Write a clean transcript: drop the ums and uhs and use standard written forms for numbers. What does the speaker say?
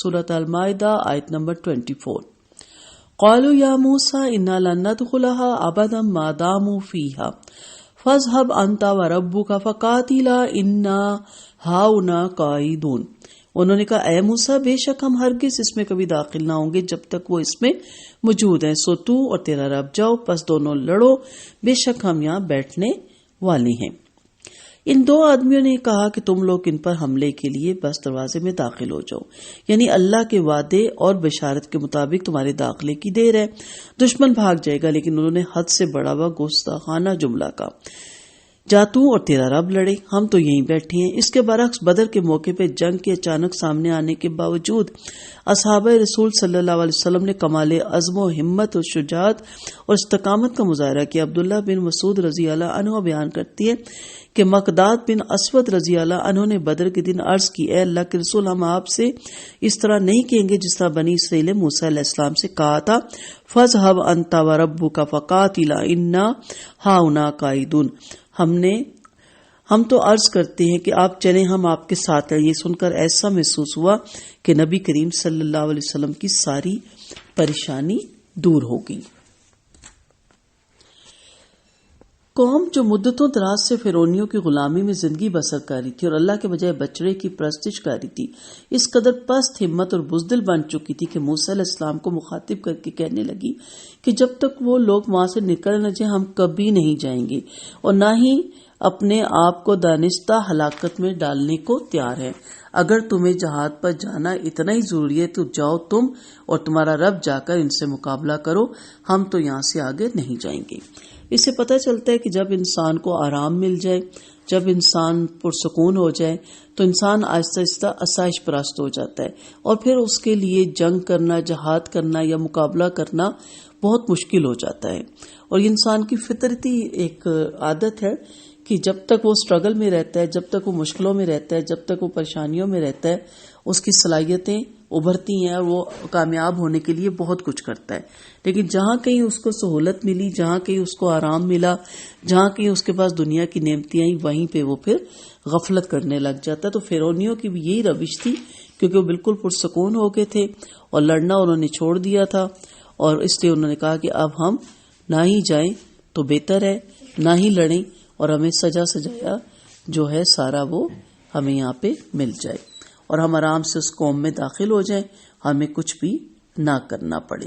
سورۃ المائدہ آیت نمبر 24. قالوا یا موسیٰ انا لن ندخلها ابدا ما داموا فیها فاذهب انت وربک فقاتلا انا ہاؤنا قاعدون. انہوں نے کہا اے موسیٰ بے شک ہم ہرگز اس میں کبھی داخل نہ ہوں گے جب تک وہ اس میں موجود ہیں، سو تو اور تیرا رب جاؤ، پس دونوں لڑو، بے شک ہم یہاں بیٹھنے والے ہیں. ان دو آدمیوں نے کہا کہ تم لوگ ان پر حملے کے لیے بس دروازے میں داخل ہو جاؤ، یعنی اللہ کے وعدے اور بشارت کے مطابق تمہارے داخلے کی دیر ہے، دشمن بھاگ جائے گا. لیکن انہوں نے حد سے بڑا ہوا گستاخانہ جملہ کہا، جا تو اور تیرا رب لڑے، ہم تو یہیں بیٹھے ہیں. اس کے برعکس بدر کے موقع پہ جنگ کے اچانک سامنے آنے کے باوجود اصحاب رسول صلی اللہ علیہ وسلم نے کمال عزم و ہمت اور شجاعت اور استقامت کا مظاہرہ کیا. عبداللہ بن مسعود رضی اللہ عنہ بیان کرتی ہے کہ مقداد بن اسود رضی اللہ عنہ نے بدر کے دن عرض کی، اے اللہ کے رسول ہم آپ سے اس طرح نہیں کہیں گے جس طرح بنی اسرائیل نے موسیٰ علیہ السلام سے کہا تھا، فَاذْهَبْ أَنْتَ وَرَبُّكَ فَقَاتِلَا إِنَّا هَاهُنَا قَاعِدُونَ. ہم تو عرض کرتے ہیں کہ آپ چلیں، ہم آپ کے ساتھ ہیں. یہ سن کر ایسا محسوس ہوا کہ نبی کریم صلی اللہ علیہ وسلم کی ساری پریشانی دور ہو گئی. قوم جو مدتوں دراز سے فرعونیوں کی غلامی میں زندگی بسر کر رہی تھی اور اللہ کے بجائے بچڑے کی پرستش کر رہی تھی، اس قدر پست ہمت اور بزدل بن چکی تھی کہ موسیٰ علیہ السلام کو مخاطب کر کے کہنے لگی کہ جب تک وہ لوگ وہاں سے نکل نہ جائیں ہم کبھی نہیں جائیں گے اور نہ ہی اپنے آپ کو دانستہ ہلاکت میں ڈالنے کو تیار ہے. اگر تمہیں جہاد پر جانا اتنا ہی ضروری ہے تو جاؤ تم اور تمہارا رب جا کر ان سے مقابلہ کرو، ہم تو یہاں سے آگے نہیں جائیں گے. اس سے پتہ چلتا ہے کہ جب انسان کو آرام مل جائے، جب انسان پرسکون ہو جائے تو انسان آہستہ آہستہ آسائش پرست ہو جاتا ہے اور پھر اس کے لیے جنگ کرنا، جہاد کرنا یا مقابلہ کرنا بہت مشکل ہو جاتا ہے. اور یہ انسان کی فطرتی ایک عادت ہے کہ جب تک وہ سٹرگل میں رہتا ہے، جب تک وہ مشکلوں میں رہتا ہے، جب تک وہ پریشانیوں میں رہتا ہے، اس کی صلاحیتیں ابھرتی ہیں اور وہ کامیاب ہونے کے لیے بہت کچھ کرتا ہے. لیکن جہاں کہیں اس کو سہولت ملی، جہاں کہیں اس کو آرام ملا، جہاں کہیں اس کے پاس دنیا کی نعمتیں آئیں، وہیں پہ وہ پھر غفلت کرنے لگ جاتا ہے. تو فرعونیوں کی بھی یہی روش تھی، کیونکہ وہ بالکل پرسکون ہو گئے تھے اور لڑنا انہوں نے چھوڑ دیا تھا، اور اس لیے انہوں نے کہا کہ اب ہم نہ ہی جائیں تو بہتر ہے، نہ ہی لڑیں اور ہمیں سجا سجایا جو ہے سارا وہ ہمیں یہاں پہ مل جائے اور ہم آرام سے اس قوم میں داخل ہو جائیں، ہمیں کچھ بھی نہ کرنا پڑے.